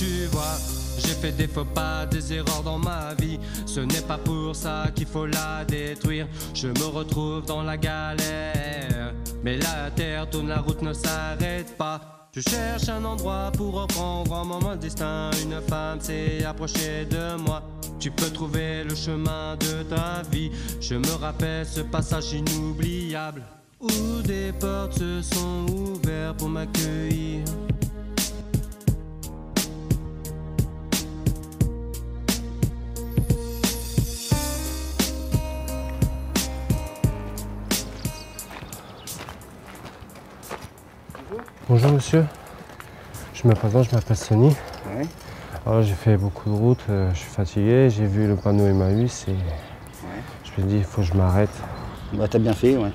tu vois. J'ai fait des faux pas, des erreurs dans ma vie. Ce n'est pas pour ça qu'il faut la détruire. Je me retrouve dans la galère, mais la terre tourne, la route ne s'arrête pas. Je cherche un endroit pour reprendre un moment destin. Une femme s'est approchée de moi. Tu peux trouver le chemin de ta vie. Je me rappelle ce passage inoubliable où des portes se sont ouvertes pour m'accueillir. Bonjour monsieur, je me présente, je m'appelle Sonny. Ouais. Alors j'ai fait beaucoup de routes, je suis fatigué, j'ai vu le panneau Emmaüs et je me dis il faut que je m'arrête. Bah t'as bien fait, ouais.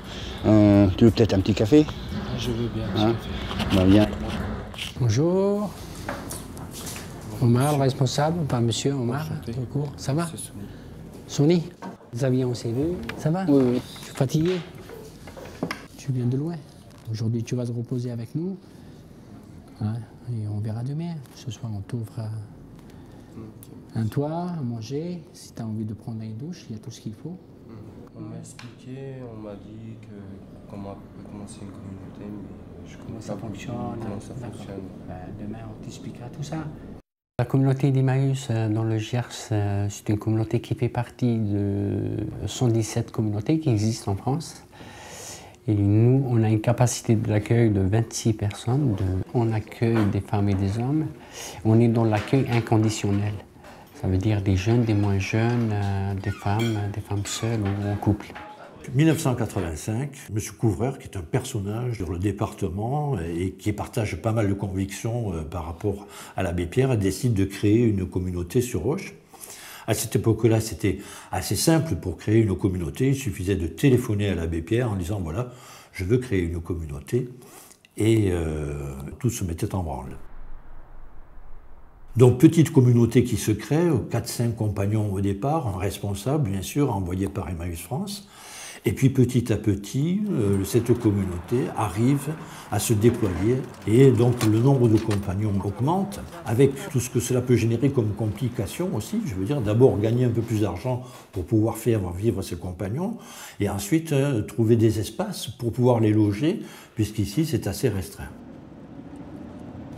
Tu veux peut-être un petit café? Je veux bien, hein? Bah viens. Bonjour. Omar, le responsable, pas monsieur Omar, tout court. Ça va? Sonny. Xavier, on s'est vu. Ça va? Oui, oui. Tu es fatigué? Tu viens de loin. Aujourd'hui, tu vas te reposer avec nous. Hein, et on verra demain. Ce soir, on t'ouvre un toit, à manger. Si tu as envie de prendre une douche, il y a tout ce qu'il faut. On m'a expliqué, on m'a dit comment commencer une communauté, mais je connais Ça fonctionne. Comment ça fonctionne. Demain, on t'expliquera tout ça. La communauté d'Emmaüs dans le Gers, c'est une communauté qui fait partie de 117 communautés qui existent en France. Et nous, on a une capacité d'accueil de 26 personnes. On accueille des femmes et des hommes. On est dans l'accueil inconditionnel. Ça veut dire des jeunes, des moins jeunes, des femmes seules ou en couple. 1985, M. Couvreur, qui est un personnage dans le département et qui partage pas mal de convictions par rapport à l'abbé Pierre, décide de créer une communauté sur Auch. À cette époque-là, c'était assez simple pour créer une communauté. Il suffisait de téléphoner à l'abbé Pierre en disant « voilà, je veux créer une communauté » et tout se mettait en branle. Donc, petite communauté qui se crée, 4-5 compagnons au départ, un responsable, bien sûr, envoyé par Emmaüs France. Et puis, petit à petit, cette communauté arrive à se déployer. Et donc, le nombre de compagnons augmente, avec tout ce que cela peut générer comme complications aussi. Je veux dire, d'abord, gagner un peu plus d'argent pour pouvoir faire vivre ses compagnons. Et ensuite, trouver des espaces pour pouvoir les loger, puisqu'ici, c'est assez restreint.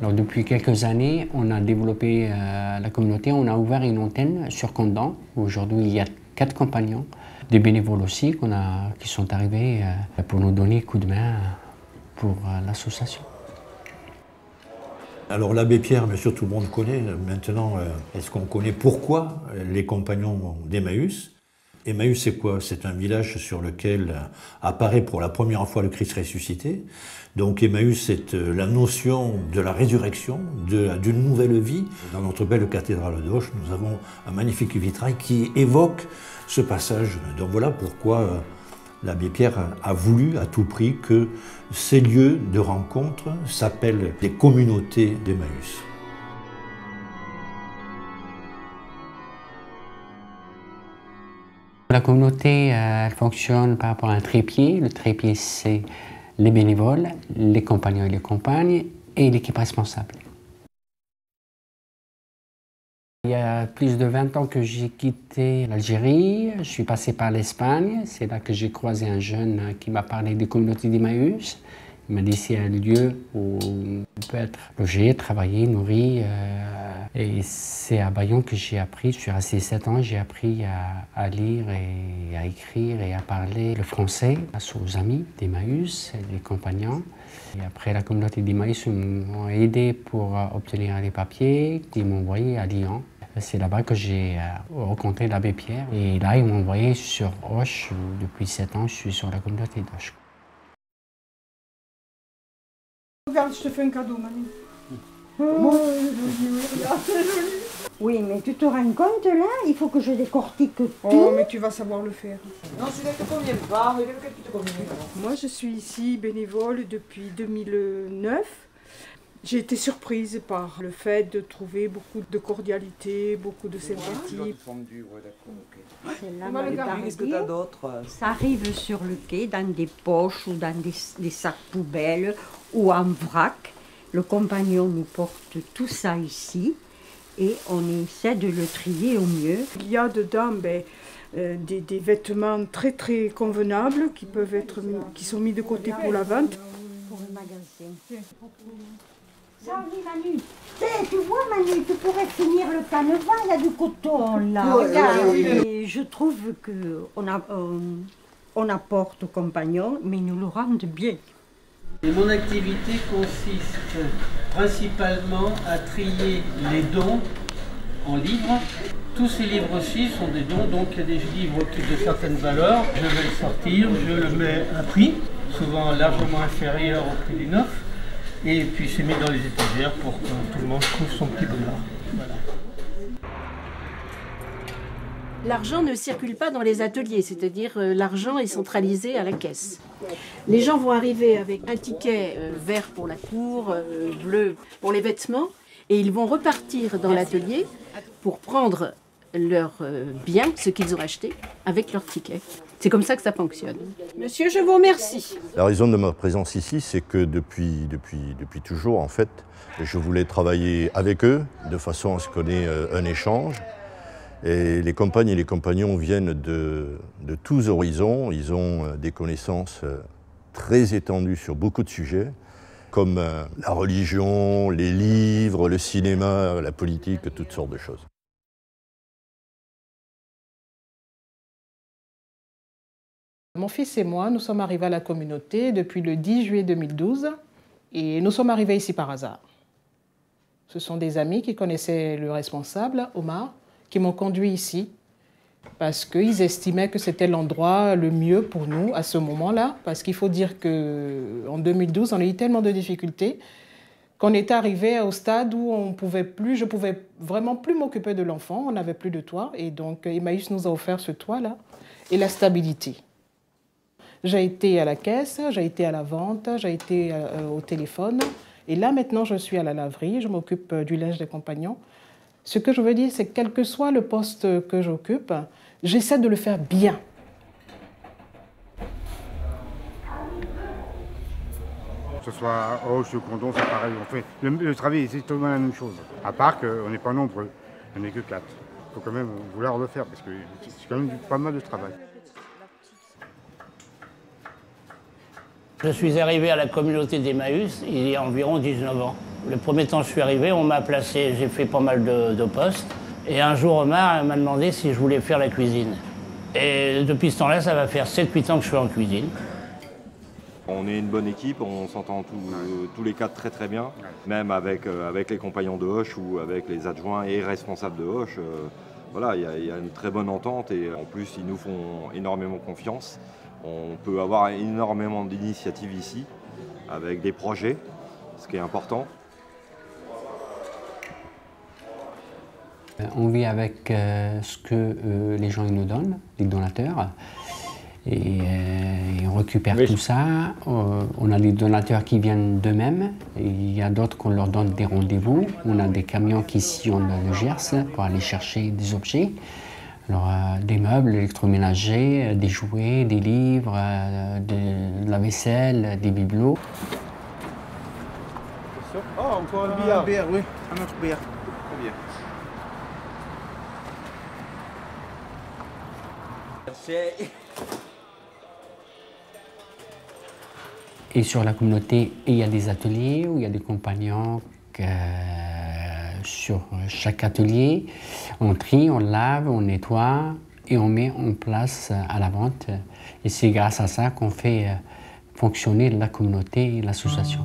Alors, depuis quelques années, on a développé la communauté. On a ouvert une antenne sur Condom. Aujourd'hui, il y a 4 compagnons, des bénévoles aussi qui sont arrivés pour nous donner un coup de main pour l'association. Alors l'abbé Pierre, bien sûr, tout le monde connaît. Maintenant, est-ce qu'on connaît pourquoi les compagnons d'Emmaüs? Emmaüs, c'est quoi? C'est un village sur lequel apparaît pour la première fois le Christ ressuscité. Donc Emmaüs, c'est la notion de la résurrection, d'une nouvelle vie. Dans notre belle cathédrale d'Auch, nous avons un magnifique vitrail qui évoque ce passage. Donc voilà pourquoi l'abbé Pierre a voulu à tout prix que ces lieux de rencontre s'appellent des communautés d'Emmaüs. La communauté, elle fonctionne par rapport à un trépied. Le trépied, c'est les bénévoles, les compagnons et les compagnes, et l'équipe responsable. Il y a plus de 20 ans que j'ai quitté l'Algérie, je suis passé par l'Espagne. C'est là que j'ai croisé un jeune qui m'a parlé des communautés d'Emmaüs. Il m'a dit c'est un lieu où on peut être logé, travailler, nourri. Et c'est à Bayonne que j'ai appris, je suis resté 7 ans, j'ai appris à lire et à écrire et à parler le français grâce aux amis d'Emmaüs, les compagnons. Et après, la communauté d'Emmaüs m'ont aidé pour obtenir les papiers, ils m'ont envoyé à Lyon. C'est là-bas que j'ai rencontré l'abbé Pierre. Et là, ils m'ont envoyé sur Auch. Depuis 7 ans, je suis sur la communauté d'Auch. Regarde, je te fais un cadeau, mamie. Oh, regarde, c'est joli. Oui, mais tu te rends compte là, il faut que je décortique tout. Oh, mais tu vas savoir le faire. Non, celui-là ne te convient pas, mais lequel qui te convient? Moi, je suis ici bénévole depuis 2009. J'ai été surprise par le fait de trouver beaucoup de cordialité, beaucoup de sympathie. Qu'est-ce que tu as d'autre? Ça arrive sur le quai dans des poches ou dans des sacs poubelles ou en vrac. Le compagnon nous porte tout ça ici. et on essaie de le trier au mieux. Il y a dedans des vêtements très très convenables qui sont mis de côté pour la vente. Pour le magasin. Ça, oui, Manu. Tu vois, Manu, tu pourrais finir le canevas, il y a du coton là. Regarde. Et je trouve qu'on apporte aux compagnons, mais ils nous le rendent bien. Et mon activité consiste principalement à trier les dons en livres. Tous ces livres-ci sont des dons, donc il y a des livres de certaines valeurs. Je vais le sortir, je le mets à prix, souvent largement inférieur au prix du neuf. Et puis c'est mis dans les étagères pour que tout le monde trouve son petit bonheur. Voilà. L'argent ne circule pas dans les ateliers, c'est-à-dire l'argent est centralisé à la caisse. Les gens vont arriver avec un ticket vert pour la cour, bleu pour les vêtements, et ils vont repartir dans l'atelier pour prendre leurs biens, ce qu'ils ont acheté, avec leur ticket. C'est comme ça que ça fonctionne. Monsieur, je vous remercie. La raison de ma présence ici, c'est que depuis toujours, en fait, je voulais travailler avec eux de façon à ce qu'on ait un échange. Et les compagnes et les compagnons viennent de tous horizons. Ils ont des connaissances très étendues sur beaucoup de sujets, comme la religion, les livres, le cinéma, la politique, toutes sortes de choses. Mon fils et moi, nous sommes arrivés à la communauté depuis le 10 juillet 2012 et nous sommes arrivés ici par hasard. Ce sont des amis qui connaissaient le responsable, Omar, qui m'ont conduit ici parce qu'ils estimaient que c'était l'endroit le mieux pour nous à ce moment-là, parce qu'il faut dire qu'en 2012, on a eu tellement de difficultés qu'on était arrivé au stade où je pouvais vraiment plus m'occuper de l'enfant, on n'avait plus de toit, et donc Emmaüs nous a offert ce toit-là et la stabilité. J'ai été à la caisse, j'ai été à la vente, j'ai été au téléphone. Et là, maintenant, je suis à la laverie, je m'occupe du linge des compagnons. Ce que je veux dire, c'est que quel que soit le poste que j'occupe, j'essaie de le faire bien. Que ce soit à Auch ou Condon, c'est pareil. On fait le travail, c'est exactement la même chose. À part qu'on n'est pas nombreux, on n'est que 4. Il faut quand même vouloir le faire, parce que c'est quand même pas mal de travail. Je suis arrivé à la communauté d'Emmaüs il y a environ 19 ans. Le premier temps que je suis arrivé, on m'a placé, j'ai fait pas mal de postes. Et un jour, Omar m'a demandé si je voulais faire la cuisine. Et depuis ce temps-là, ça va faire 7-8 ans que je suis en cuisine. On est une bonne équipe, on s'entend tous les quatre très très bien, même avec les compagnons de Auch ou avec les adjoints et responsables de Auch. Voilà, il y a une très bonne entente et en plus, ils nous font énormément confiance. On peut avoir énormément d'initiatives ici, avec des projets, ce qui est important. On vit avec ce que les gens nous donnent, les donateurs, et on récupère tout ça. On a des donateurs qui viennent d'eux-mêmes, il y a d'autres qu'on leur donne des rendez-vous. On a des camions qui sillonnent le Gers pour aller chercher des objets. Alors, des meubles électroménagers, des jouets, des livres, de la vaisselle, des bibelots. Oh, encore un billard. Un billard, oui, un autre billard. Très bien. Merci. Et sur la communauté, il y a des ateliers où il y a des compagnons sur chaque atelier. On trie, on lave, on nettoie et on met en place à la vente. Et c'est grâce à ça qu'on fait fonctionner la communauté et l'association.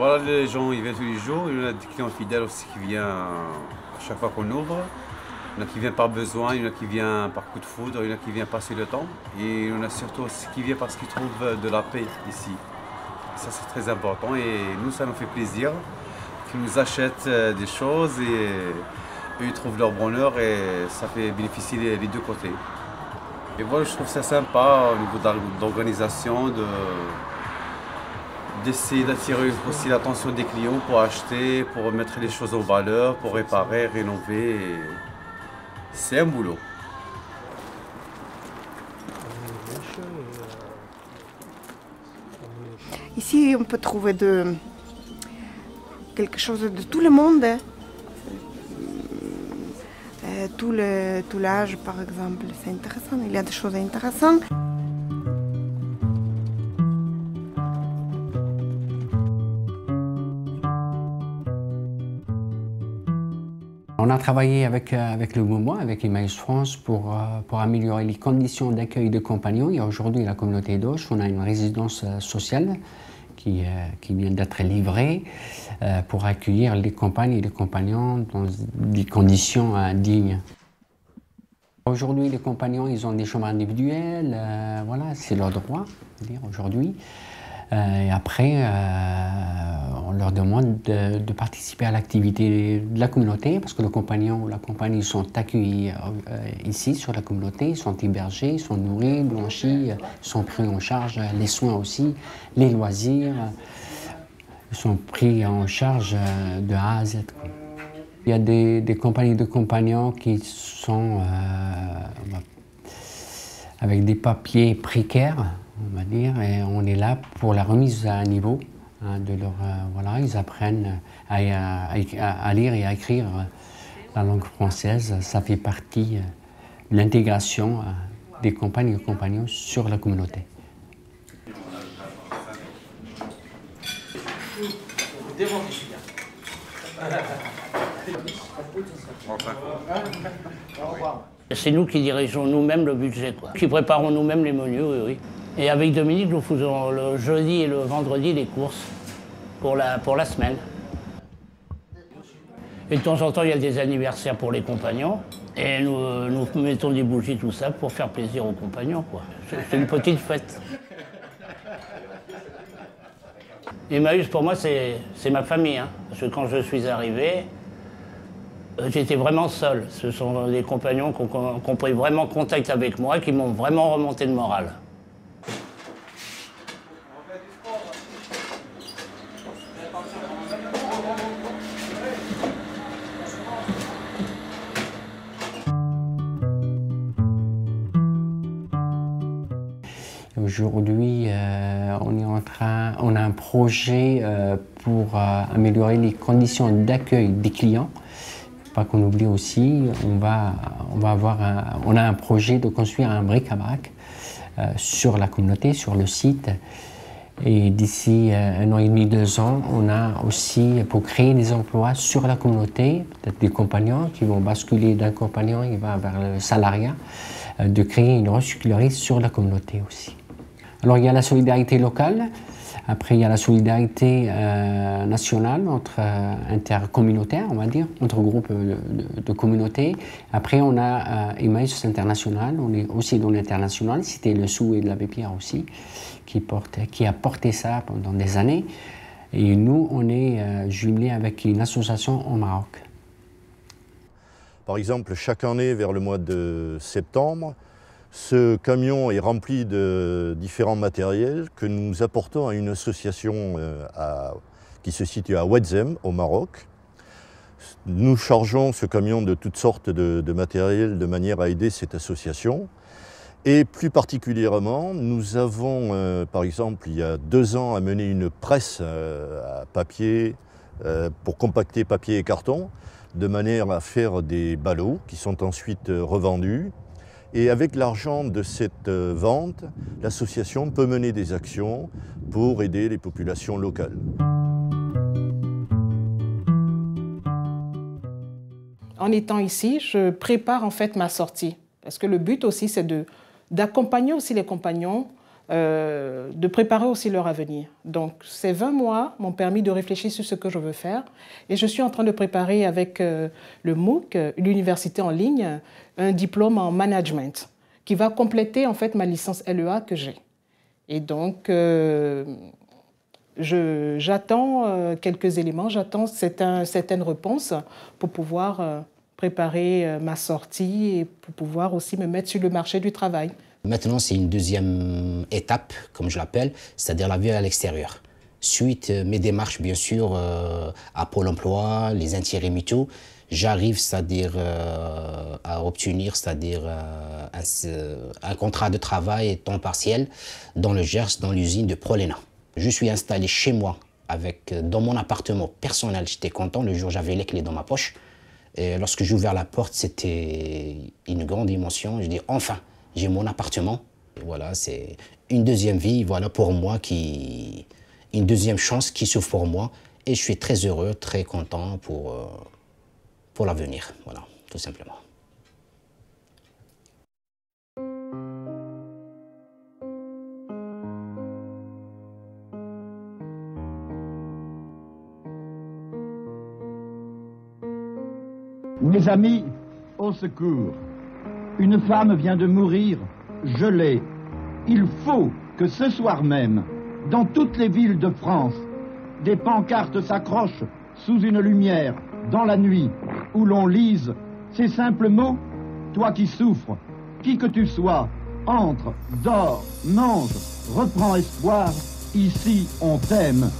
Voilà, les gens ils viennent tous les jours. Il y en a des clients fidèles aussi qui viennent à chaque fois qu'on ouvre. Il y en a qui viennent par besoin, il y en a qui viennent par coup de foudre, il y en a qui viennent passer le temps. Et il y en a surtout aussi qui viennent parce qu'ils trouvent de la paix ici. Ça c'est très important et nous ça nous fait plaisir qu'ils nous achètent des choses et eux ils trouvent leur bonheur et ça fait bénéficier les deux côtés. Et voilà, je trouve ça sympa au niveau de l'organisation, d'essayer d'attirer aussi l'attention des clients pour acheter, pour mettre les choses en valeur, pour réparer, rénover. C'est un boulot. Ici, on peut trouver quelque chose de tout le monde. Tout l'âge, par exemple, c'est intéressant. Il y a des choses intéressantes. On a travaillé avec le mouvement, avec Emmaüs France, pour améliorer les conditions d'accueil de compagnons. Et aujourd'hui, la communauté d'Auch, on a une résidence sociale qui vient d'être livrée pour accueillir les compagnes et les compagnons dans des conditions dignes. Aujourd'hui, les compagnons, ils ont des chambres individuelles, voilà, c'est leur droit, aujourd'hui. Et après, on leur demande de participer à l'activité de la communauté parce que le compagnon ou la compagne ils sont accueillis ici sur la communauté, ils sont hébergés, ils sont nourris, blanchis, ils sont pris en charge, les soins aussi, les loisirs, ils sont pris en charge de A à Z. Il y a des compagnies de compagnons qui sont avec des papiers précaires, on va dire, et on est là pour la remise à niveau de leur... voilà, ils apprennent à lire et à écrire la langue française. Ça fait partie de l'intégration des compagnes et des compagnons sur la communauté. C'est nous qui dirigeons nous-mêmes le budget, quoi. Qui préparons nous-mêmes les menus, oui, oui. Et avec Dominique, nous faisons le jeudi et le vendredi les courses pour la semaine. Et de temps en temps, il y a des anniversaires pour les compagnons. Et nous mettons des bougies, tout ça, pour faire plaisir aux compagnons, quoi. C'est une petite fête. Emmaüs, pour moi, c'est ma famille, hein. Parce que quand je suis arrivé, j'étais vraiment seul. Ce sont des compagnons qui ont pris vraiment contact avec moi, qui m'ont vraiment remonté le moral. Aujourd'hui, on a un projet pour améliorer les conditions d'accueil des clients. Pas qu'on oublie aussi, on a un projet de construire un bric-à-brac sur la communauté, sur le site. Et d'ici 1 an et demi, 2 ans, on a aussi, pour créer des emplois sur la communauté, peut-être des compagnons qui vont basculer d'un compagnon et vers le salariat, de créer une recyclerie sur la communauté aussi. Alors il y a la solidarité locale, après il y a la solidarité nationale, intercommunautaire, on va dire, entre groupes de communautés. Après on a Emmaüs International, on est aussi dans l'international, c'était le souhait de l'abbé Pierre aussi, qui a porté ça pendant des années. Et nous, on est jumelés avec une association au Maroc. Par exemple, chaque année, vers le mois de septembre, ce camion est rempli de différents matériels que nous apportons à une association qui se situe à Ouedzem, au Maroc. Nous chargeons ce camion de toutes sortes de matériel de manière à aider cette association. Et plus particulièrement, nous avons, par exemple, il y a 2 ans, amené une presse à papier pour compacter papier et carton, de manière à faire des ballots qui sont ensuite revendus. Et avec l'argent de cette vente, l'association peut mener des actions pour aider les populations locales. En étant ici, je prépare en fait ma sortie. Parce que le but aussi, c'est d'accompagner aussi les compagnons de préparer aussi leur avenir. Donc ces 20 mois m'ont permis de réfléchir sur ce que je veux faire et je suis en train de préparer avec le MOOC, l'université en ligne, un diplôme en management qui va compléter en fait ma licence LEA que j'ai. Et donc j'attends quelques éléments, j'attends certaines réponses pour pouvoir préparer ma sortie et pour pouvoir aussi me mettre sur le marché du travail. Maintenant, c'est une deuxième étape, comme je l'appelle, c'est-à-dire la vie à l'extérieur. Suite mes démarches, bien sûr, à Pôle emploi, les intérims et tout, j'arrive, c'est-à-dire à obtenir, c'est-à-dire un contrat de travail temps partiel dans le Gers, dans l'usine de Prolena. Je suis installé chez moi, dans mon appartement personnel. J'étais content, le jour j'avais les clés dans ma poche. Et lorsque j'ai ouvert la porte, c'était une grande émotion. Je dis enfin, j'ai mon appartement. Et voilà, c'est une deuxième vie, voilà, pour moi, une deuxième chance qui s'ouvre pour moi. Et je suis très heureux, très content pour l'avenir, voilà, tout simplement. Mes amis, au secours. Une femme vient de mourir, gelée. Il faut que ce soir même, dans toutes les villes de France, des pancartes s'accrochent sous une lumière, dans la nuit, où l'on lise ces simples mots. Toi qui souffres, qui que tu sois, entre, dors, mange, reprends espoir, ici on t'aime.